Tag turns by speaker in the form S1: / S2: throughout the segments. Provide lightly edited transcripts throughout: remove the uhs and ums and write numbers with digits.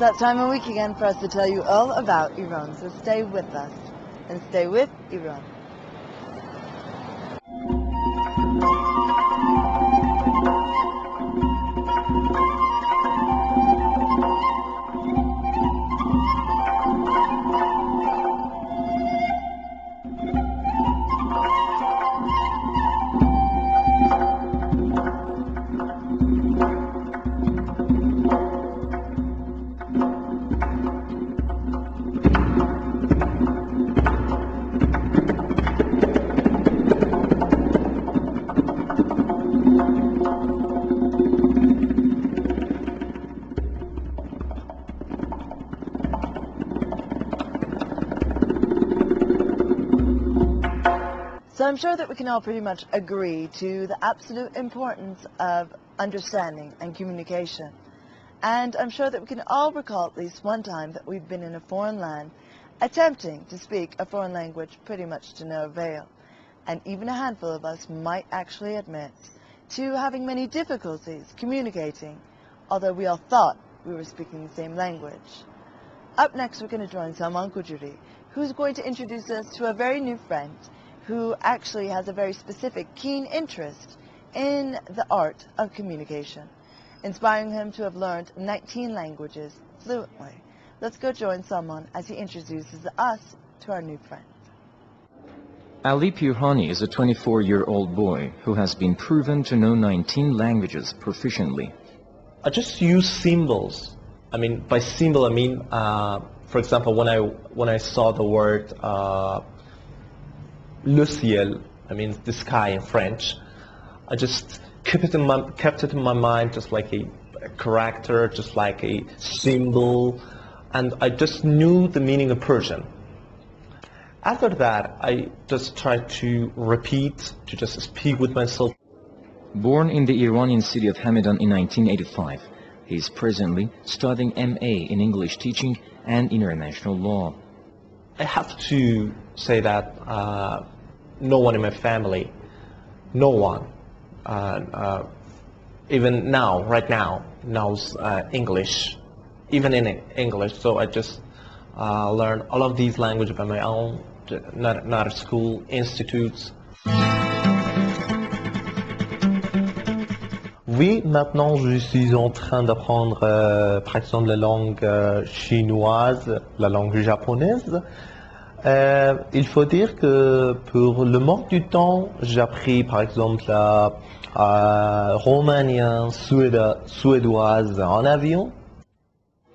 S1: that time of week again for us to tell you all about Iran, so stay with us and stay with Iran. So I'm sure that we can all pretty much agree to the absolute importance of understanding and communication. And I'm sure that we can all recall at least one time that we've been in a foreign land attempting to speak a foreign language pretty much to no avail. And even a handful of us might actually admit to having many difficulties communicating, although we all thought we were speaking the same language. Up next, we're going to join Salman Kujuri, who's going to introduce us to a very new friend who actually has a very specific, keen interest in the art of communication, inspiring him to have learned 19 languages fluently. Let's go join Salman as he introduces us to our new friend.
S2: Ali Pirhani is a 24-year-old boy who has been proven to know 19 languages proficiently.
S3: I just use symbols. I mean, by symbol I mean, for example, when I saw the word le ciel, I mean the sky in French, I just kept it in my mind, just like a character, just like a symbol, and I just knew the meaning of Persian. After that, I just tried to repeat, to just speak with myself.
S2: Born in the Iranian city of Hamadan in 1985, he is presently studying MA in English teaching and international law.
S3: I have to say that no one in my family, no one, even now, right now, knows English, even in English. So I just learn all of these languages by my own, not at school, institutes. Oui, maintenant je suis en train d'apprendre par exemple la langue chinoise, la langue japonaise. Il faut dire que pour le manque du temps, j'ai appris par exemple la romanien, suédoise en avion.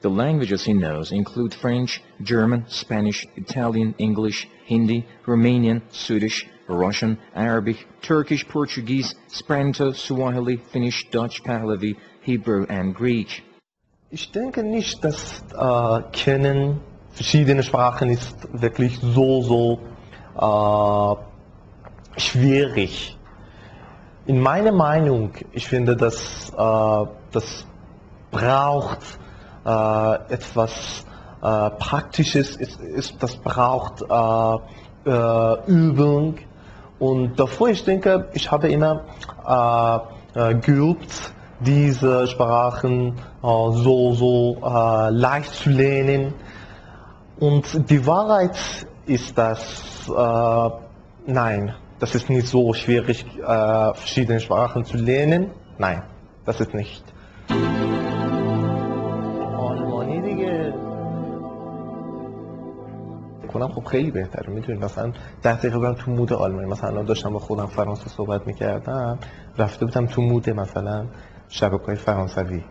S2: The languages he knows include French, German, Spanish, Italian, English, Hindi, Romanian, Swedish, Russian, Arabic, Turkish, Portuguese, Esperanto, Swahili, Finnish, Dutch, Pahlavi, Hebrew, and Greek.
S3: Ich denke nicht, dass Kennen verschiedene Sprachen ist wirklich so schwierig. In meiner Meinung, ich finde, dass das braucht etwas Praktisches, das braucht Übung. Und davor, ich denke, ich habe immer geübt, diese Sprachen so leicht zu lernen. Und die Wahrheit ist, dass nein, das ist nicht so schwierig, verschiedene Sprachen zu lernen. Nein, das ist nicht. آلمانی دیگه کنم خب خیلی بهتره. میدونی مثلا 10 دقیقه برم تو مود آلمانی، مثلا داشتم با خودم فرانسه صحبت میکردم، رفته بودم تو مود مثلا شبکه‌های فرانسوی،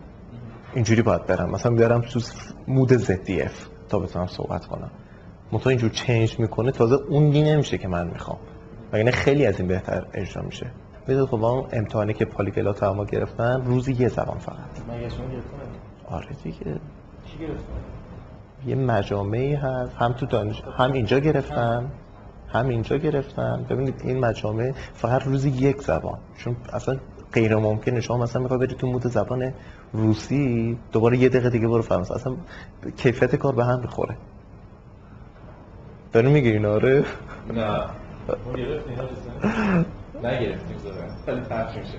S3: اینجوری باید برم، مثلا بیارم تو مود ZDF تا بتونم صحبت کنم. منتها اینجور چنج میکنه، تازه اونی نمیشه که من میخوام، وگرنه خیلی از این بهتر اجرا میشه. میدونید خب اون امتحانی که پالیگلات ما گرفتن روزی یه زبان فقط. مگه شما گرفتن؟ آره دیگه. چی گرفتن؟ یه مجامعی هست، هم تو دانش، هم اینجا گرفتم، هم اینجا گرفتم. ببینید این مجامع فقط روزی یک زبان، چون اصلا غیر ممکنه شما مثلا میخوای بری تو مود زبان روسی دوباره یه دقیقه دیگه برو فرانسه، اصلا کیفیت کار به هم میخوره. داری میگی اینا؟ آره؟ نه ما گرفتیم نگرفتیم زدن خیلی فرق میشه.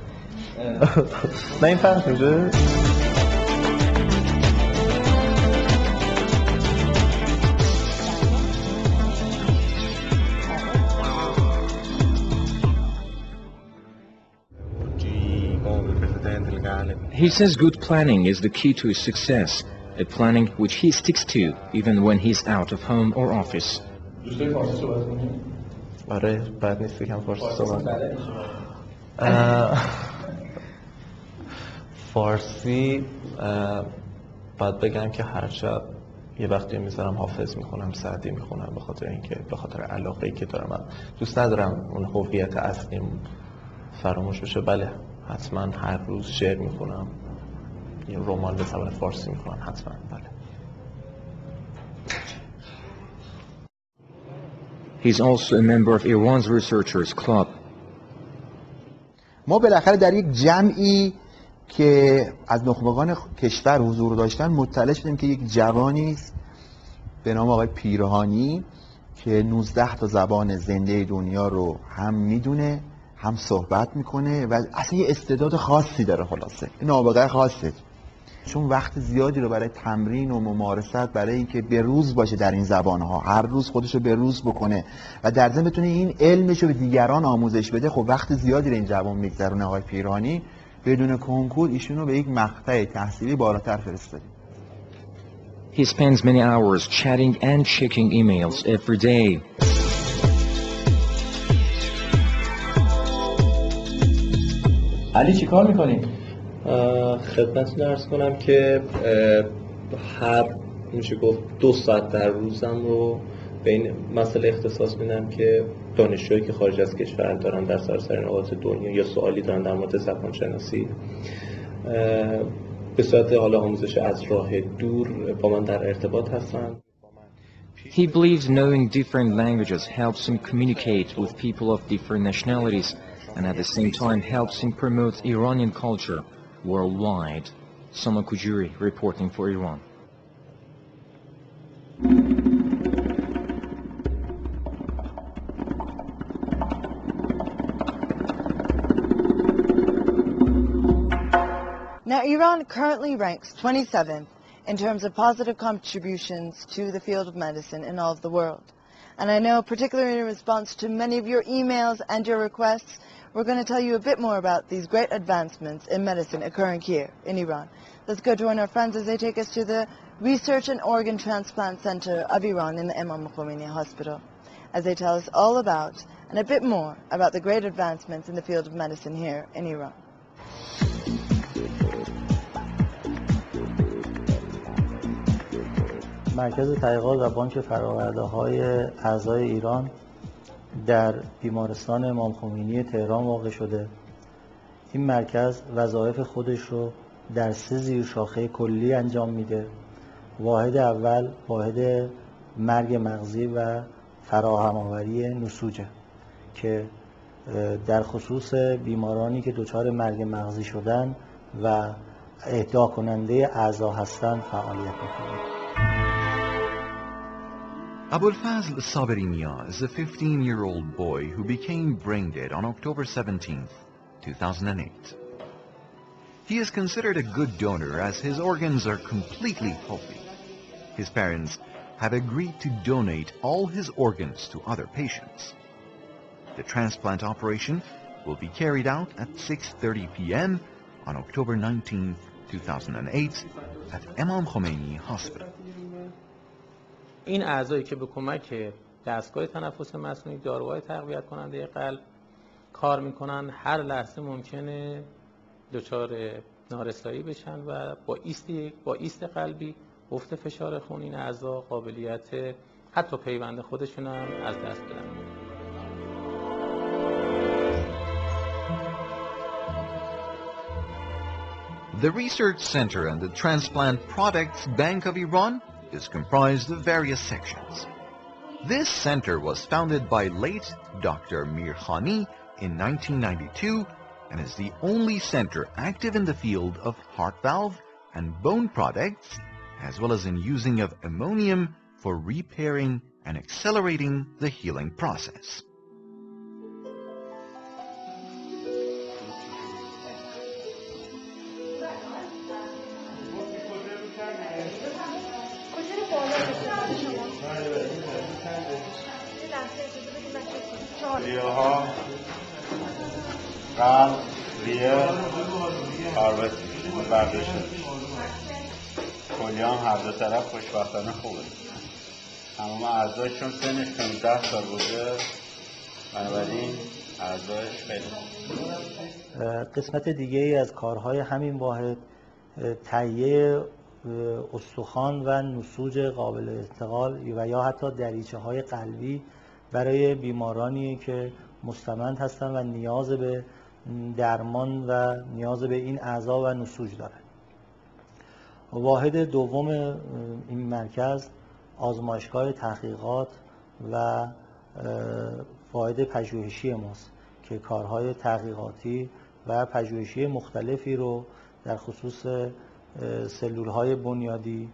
S3: نه این فرق میشه؟
S2: He says good planning is the key to his success, a planning which he sticks to even when he's out of home or office.
S3: آره بد نیست یکم فارسی صحبت فارسی باید بگم که هر شب یه وقتی میذارم حافظ میخونم، سعدی میخونم، به خاطر علاقه‌ای که دارم. من دوست ندارم اون هویت اصلیم فراموش بشه. بله حتما هر روز شعر میخونم، یه رمان به زبان فارسی میخونم حتما. بله.
S2: He's also a member of Iran's Researchers Club.
S4: ما بالاخره در یک جمعی که از نخبگان کشور حضور داشتن مطلع شدیم که یک جوانی است به نام آقای پیرهانی که 19 تا زبان زنده دنیا رو هم میدونه هم صحبت میکنه و اصلا یه استعداد خاصی داره. خلاصه نابغه خاصه، چون وقت زیادی رو برای تمرین و ممارست، برای اینکه به روز باشه در این زبانها، هر روز خودش رو به روز بکنه و در ضمن بتونه این علمش رو به دیگران آموزش بده. خب وقت زیادی رو این جوان میگذرونه. آقای پیرهانی بدون کنکور ایشون رو به یک مقطع تحصیلی بالاتر فرستادیم.
S2: He spends many hours chatting and checking emails every day.
S5: علی چی کار میکنی؟
S3: خدمتتون عرض کنم که هر میشه گفت 2 ساعت در روزم رو به این مسئله اختصاص میدم که دانشجویی که خارج از کشور دارن در سراسر نقاط دنیا یا سوالی دارن در مورد زبان شناسی به صورت حالا آموزش از راه دور با من در ارتباط هستن.
S2: He believes knowing different languages helps him communicate with people of different nationalities and at the same time helps him promote Iranian culture worldwide. Sama Kujuri reporting for Iran.
S1: Now, Iran currently ranks 27th in terms of positive contributions to the field of medicine in all of the world. And I know, particularly in response to many of your emails and your requests, we're going to tell you a bit more about these great advancements in medicine occurring here in Iran. Let's go join our friends as they take us to the Research and Organ Transplant Center of Iran in the Imam Khomeini Hospital, as they tell us all about and a bit more about the great advancements in the field of medicine here in Iran.
S5: مرکز تحقیقات و بانک فرآورده‌های اعضای ایران در بیمارستان امام خمینی تهران واقع شده. این مرکز وظایف خودش رو در 3 زیرشاخه کلی انجام میده. واحد اول واحد مرگ مغزی و فراهم آوری نسوجه که در خصوص بیمارانی که دچار مرگ مغزی شدن و اهدا کننده اعضا هستند فعالیت میکنه.
S6: Abulfazl Saberi Mia is a 15-year-old boy who became brain dead on October 17, 2008. He is considered a good donor as his organs are completely healthy. His parents have agreed to donate all his organs to other patients. The transplant operation will be carried out at 6:30 p.m. on October 19, 2008 at Imam Khomeini Hospital.
S7: این اعضایی که به کمک دستگاه تنفس مصنوعی داروهای تقویت کننده قلب کار میکنن هر لحظه ممکنه دچار نارسایی بشن و با ایست قلبی افت فشار خون این اعضا قابلیت حتی پیوند خودشون هم از دست بدن.
S6: The Research Center and the Transplant Products Bank of Iran is comprised of various sections. This center was founded by late Dr. Pirhani in 1992 and is the only center active in the field of heart valve and bone products, as well as in using of ammonium for repairing and accelerating the healing process.
S8: قلب روی هاروست میشه، برداشت میشه. کلیه هم هر دو طرف خوشبختانه خوبه. تمام اعضایشون سنش 15 سال بوده، بنابراین اعضایش خیلی
S5: قسمت دیگه ای از کارهای همین واحد تهیه استخوان و نسوج قابل انتقال و یا حتی دریچه های قلبی برای بیمارانی که مستمند هستند و نیاز به درمان و نیاز به این اعضا و نسوج دارند. واحد دوم این مرکز آزمایشگاه تحقیقات و واحد پژوهشی ماست که کارهای تحقیقاتی و پژوهشی مختلفی رو در خصوص سلولهای بنیادی،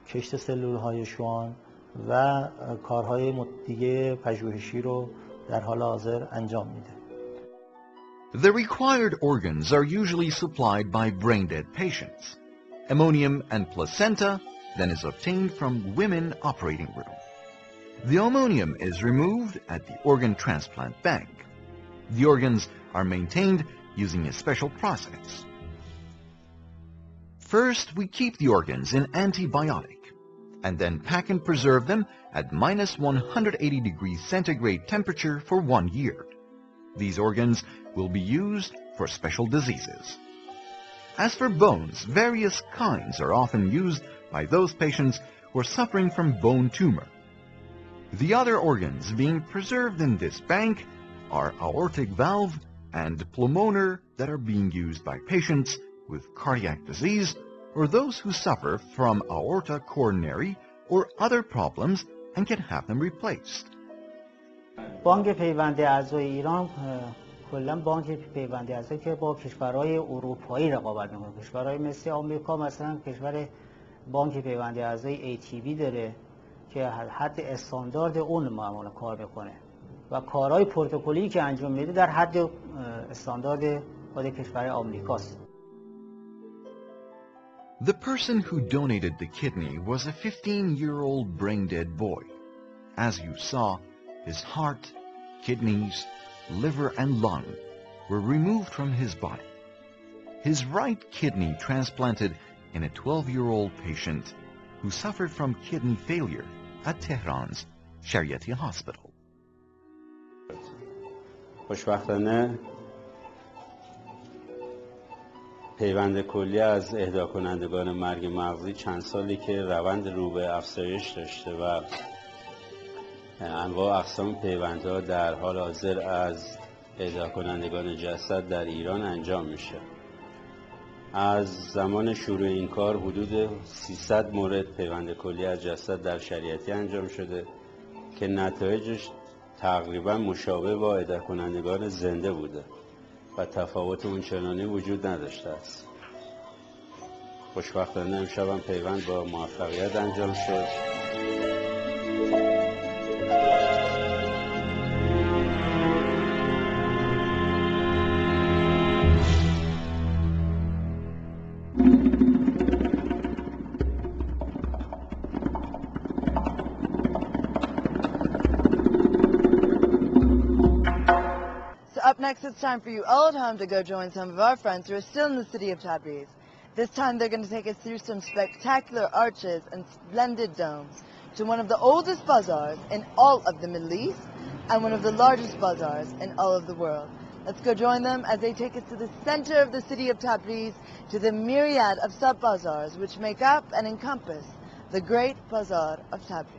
S5: کشت سلولهای شوان و کارهای دیگه پژوهشی رو در حال حاضر انجام میده.
S6: The required organs are usually supplied by brain-dead patients. Ammonium and placenta then is obtained from women operating room. The ammonium is removed at the organ transplant bank. The organs are maintained using a special process. First, we keep the organs in antibiotic and then pack and preserve them at minus 180 degrees centigrade temperature for 1 year. These organs will be used for special diseases. As for bones, various kinds are often used by those patients who are suffering from bone tumor. The other organs being preserved in this bank are aortic valve and pulmonar that are being used by patients with cardiac disease or those who suffer from aorta coronary or other problems and can have them replaced.
S9: بانک پیوند اعضای ایران کلا بانک پیوند اعضایی که با کشورهای اروپایی رقابت میکنه. کشورهای مثل آمریکا مثلا کشور بانک پیوند اعضای ATB داره که حد استاندارد اون معمولا کار میکنه و کارهای پروتکلی که انجام میده در حد استاندارد خود کشور آمریکاست.
S6: The person who donated the kidney was a 15-year-old brain-dead boy. As you saw, his heart, kidneys, liver and lung were removed from his body. His right kidney transplanted in a 12-year-old patient who suffered from kidney failure at Tehran's Shariati Hospital.
S8: خوشبختانه پیوند کلی از اهدا کنندگان مرگ مغزی چند سالی که روند رو به افزایش داشته و انواع اقسام پیوندها در حال حاضر از اهدا کنندگان جسد در ایران انجام میشه. از زمان شروع این کار حدود 300 مورد پیوند کلی از جسد در شریعتی انجام شده که نتایجش تقریبا مشابه با اهدا کنندگان زنده بوده و تفاوت اونچنانی وجود نداشته است. خوشبختانه امشب هم پیوند با موفقیت انجام شد.
S1: Up next, it's time for you all at home to go join some of our friends who are still in the city of Tabriz. This time they're going to take us through some spectacular arches and splendid domes to one of the oldest bazaars in all of the Middle East and one of the largest bazaars in all of the world. Let's go join them as they take us to the center of the city of Tabriz, to the myriad of sub-bazaars which make up and encompass the great bazaar of Tabriz.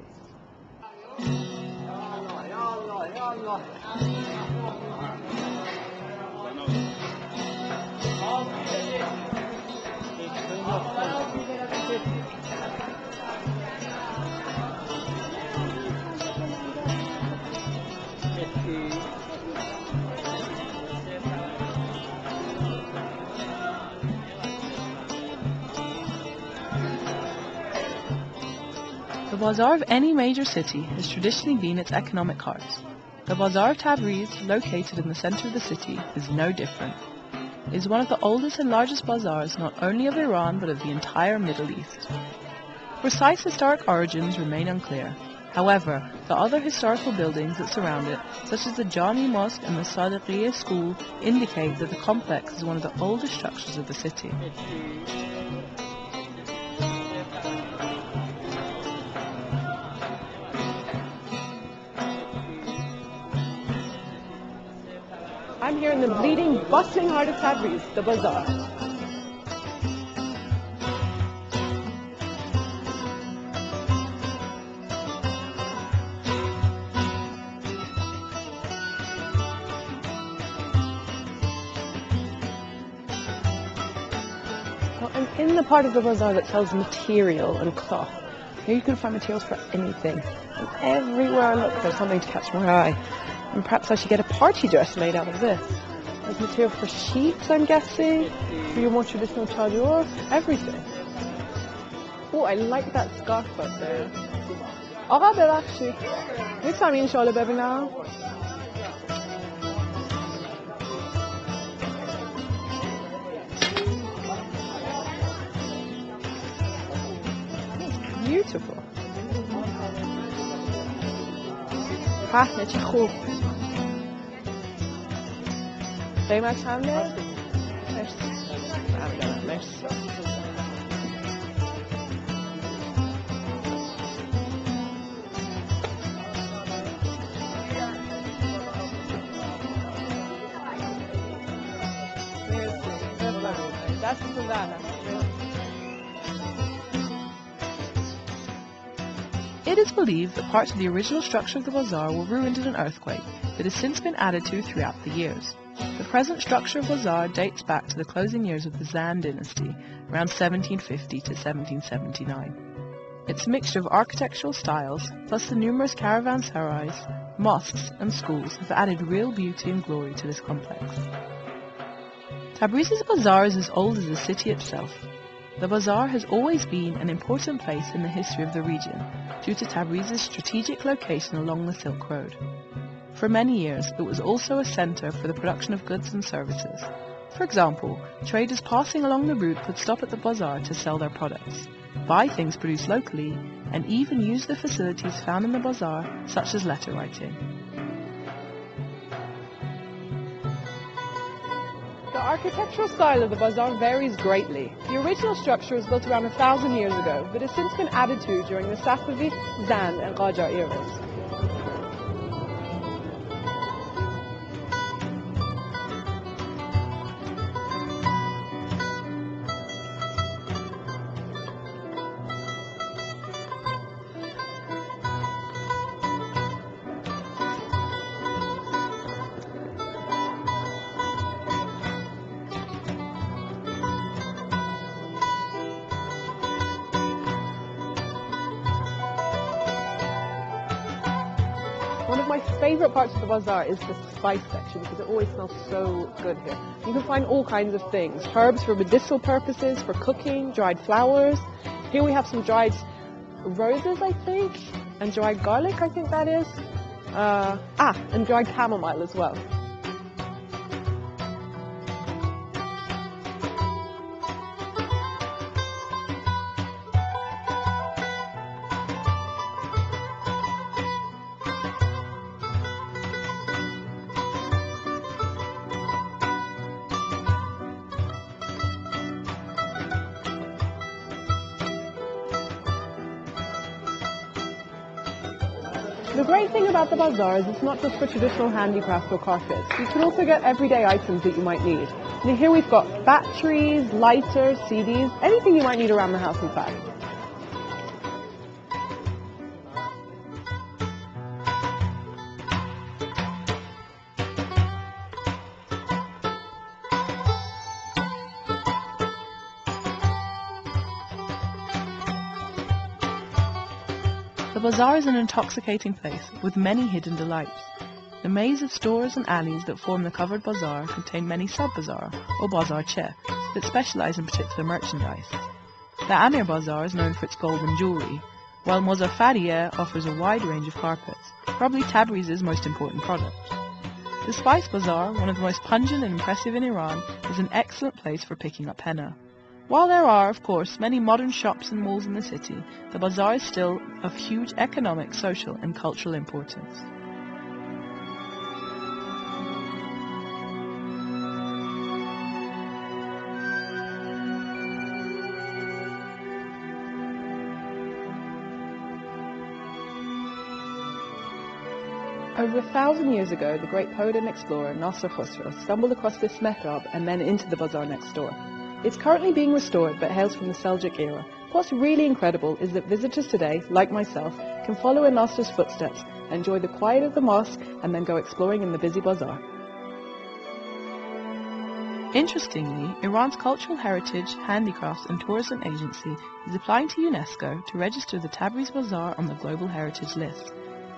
S10: The bazaar of any major city has traditionally been its economic heart. The bazaar of Tabriz, located in the center of the city, is no different. It is one of the oldest and largest bazaars not only of Iran but of the entire Middle East. Precise historic origins remain unclear. However, the other historical buildings that surround it, such as the Jami Mosque and the Sadiqiyya School, indicate that the complex is one of the oldest structures of the city.
S11: I'm here in the bleeding, bustling heart of Tabriz, the bazaar. Well, I'm in the part of the bazaar that sells material and cloth. Here you can find materials for anything. And everywhere I look, there's something to catch my eye. And perhaps I should get a party dress made out of this. There's material for sheets, I'm guessing, for your more traditional chador, everything. Oh, I like that scarf up there. آقا ببخشید میتونم این شالو ببینم؟ Beautiful. پهنه چه خوب. قیمت چنده؟ مرسی. ممنونم. مرسی. دستتون در نکنه.
S10: It is believed that parts of the original structure of the bazaar were ruined in an earthquake that has since been added to throughout the years. The present structure of bazaar dates back to the closing years of the Zand dynasty, around 1750 to 1779. Its mixture of architectural styles, plus the numerous caravanserais, mosques and schools have added real beauty and glory to this complex. Tabriz's bazaar is as old as the city itself. The bazaar has always been an important place in the history of the region due to Tabriz's strategic location along the Silk Road. For many years, it was also a center for the production of goods and services. For example, traders passing along the route could stop at the bazaar to sell their products, buy things produced locally, and even use the facilities found in the bazaar, such as letter writing.
S11: The architectural style of the bazaar varies greatly. The original structure was built around 1,000 years ago, but has since been added to during the Safavid, Zand, and Qajar eras. One of my favorite parts of the bazaar is the spice section because it always smells so good here. You can find all kinds of things. Herbs for medicinal purposes, for cooking, dried flowers. Here we have some dried roses, I think, and dried garlic, I think that is. And dried chamomile as well. The great thing about the bazaar is it's not just for traditional handicrafts or carpets. You can also get everyday items that you might need. And here we've got batteries, lighters, CDs, anything you might need around the house in fact.
S10: The bazaar is an intoxicating place with many hidden delights. The maze of stores and alleys that form the covered bazaar contain many sub-bazaar, or bazaar che, that specialize in particular merchandise. The Amir Bazaar is known for its gold and jewelry, while Mozaffarieh offers a wide range of carpets, probably Tabriz's most important product. The Spice Bazaar, one of the most pungent and impressive in Iran, is an excellent place for picking up henna. While there are, of course, many modern shops and malls in the city, the bazaar is still of huge economic, social and cultural importance. Over 1,000 years ago, the great poet and explorer Nasser Khosrow stumbled across this mehrab and then into the bazaar next door. It's currently being restored but hails from the Seljuk era. What's really incredible is that visitors today, like myself, can follow in Nasser's footsteps, enjoy the quiet of the mosque and then go exploring in the busy bazaar. Interestingly, Iran's Cultural Heritage, Handicrafts and Tourism Agency is applying to UNESCO to register the Tabriz Bazaar on the Global Heritage List.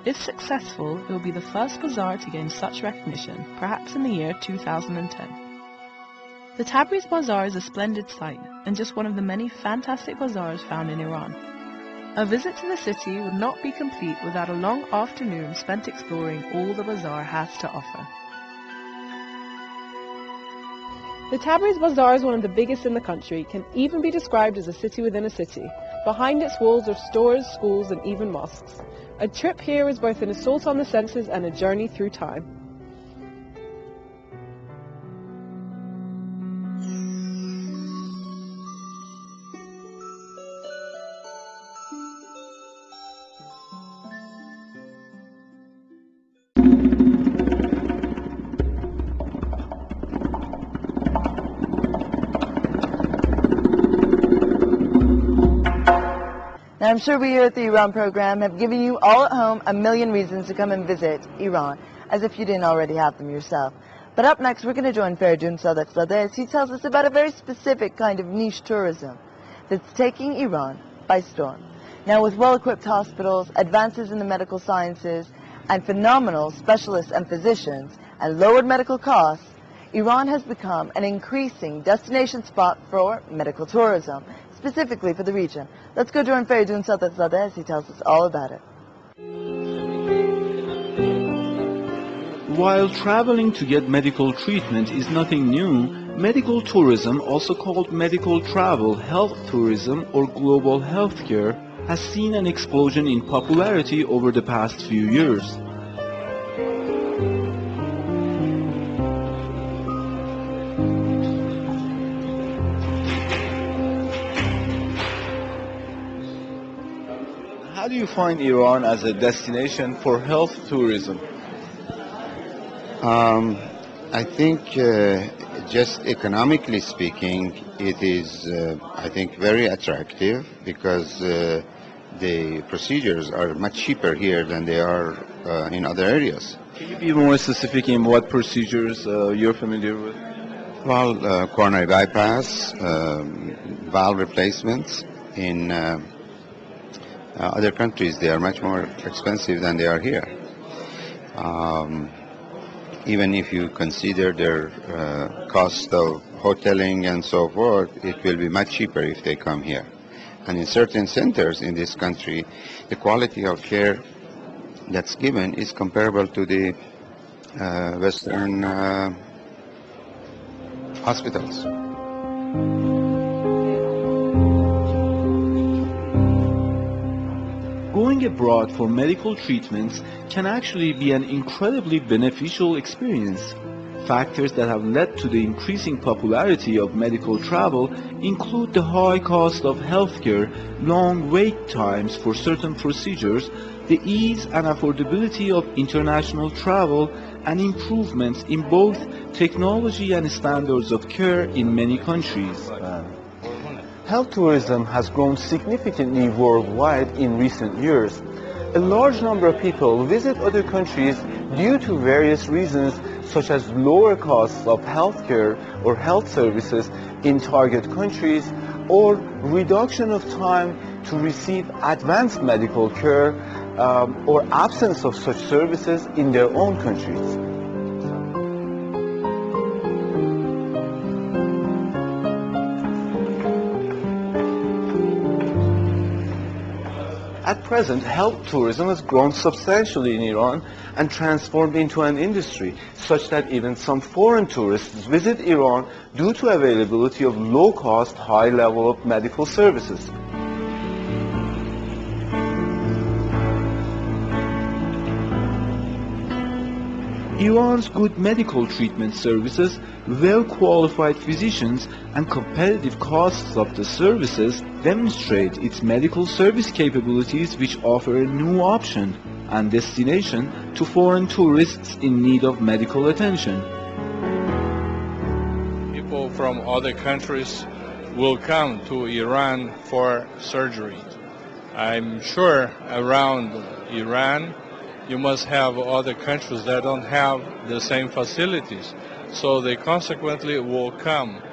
S10: If successful, it will be the first bazaar to gain such recognition, perhaps in the year 2010. The Tabriz Bazaar is a splendid sight, and just one of the many fantastic bazaars found in Iran. A visit to the city would not be complete without a long afternoon spent exploring all the bazaar has to offer. The Tabriz Bazaar is one of the biggest in the country, can even be described as a city within a city. Behind its walls are stores, schools and even mosques. A trip here is both an assault on the senses and a journey through time.
S1: Now, I'm sure we here at the Iran program have given you all at home a million reasons to come and visit Iran, as if you didn't already have them yourself. But up next, we're going to join Feridun Sadegzadeh as he tells us about a very specific kind of niche tourism that's taking Iran by storm. Now, with well-equipped hospitals, advances in the medical sciences, and phenomenal specialists and physicians, and lowered medical costs, Iran has become an increasing destination spot for medical tourism, specifically for the region. Let's go join Feridun Sadegzadeh as he tells us all about it.
S12: While traveling to get medical treatment is nothing new, medical tourism, also called medical travel, health tourism, or global healthcare, has seen an explosion in popularity over the past few years. How do you find Iran as a destination for health tourism?
S13: I think just economically speaking, it is, I think, very attractive because the procedures are much cheaper here than they are in other areas.
S12: Can you be more specific in what procedures you're familiar with?
S13: Well, coronary bypass, valve replacements. In other countries, they are much more expensive than they are here. Even if you consider their cost of hoteling and so forth, it will be much cheaper if they come here. And in certain centers in this country, the quality of care that's given is comparable to the Western hospitals.
S12: Going abroad for medical treatments can actually be an incredibly beneficial experience. Factors that have led to the increasing popularity of medical travel include the high cost of healthcare, long wait times for certain procedures, the ease and affordability of international travel, and improvements in both technology and standards of care in many countries.
S14: Health tourism has grown significantly worldwide in recent years. A large number of people visit other countries due to various reasons, such as lower costs of healthcare or health services in target countries, or reduction of time to receive advanced medical care, or absence of such services in their own countries. At present, health tourism has grown substantially in Iran and transformed into an industry, such that even some foreign tourists visit Iran due to availability of low-cost, high level of medical services. Iran's good medical treatment services, well-qualified physicians, and competitive costs of the services demonstrate its medical service capabilities, which offer a new option and destination to foreign tourists in need of medical attention.
S15: People from other countries will come to Iran for surgery. I'm sure around Iran you must have other countries that don't have the same facilities. So they consequently will come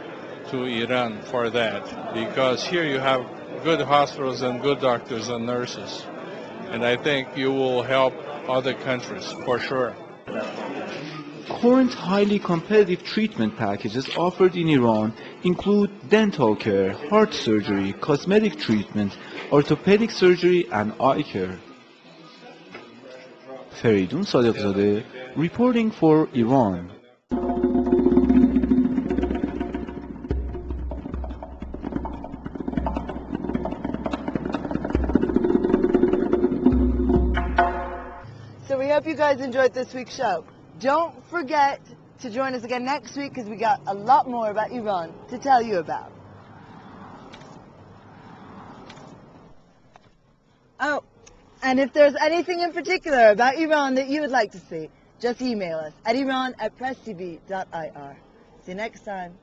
S15: to Iran for that, because here you have good hospitals and good doctors and nurses. And I think you will help other countries for sure.
S12: Current highly competitive treatment packages offered in Iran include dental care, heart surgery, cosmetic treatment, orthopedic surgery, and eye care. Feridun Sadiqzadeh, reporting for Iran.
S1: So we hope you guys enjoyed this week's show. Don't forget to join us again next week, because we got a lot more about Iran to tell you about. Oh, and if there's anything in particular about Iran that you would like to see, just email us at iran@presstv.ir. See you next time.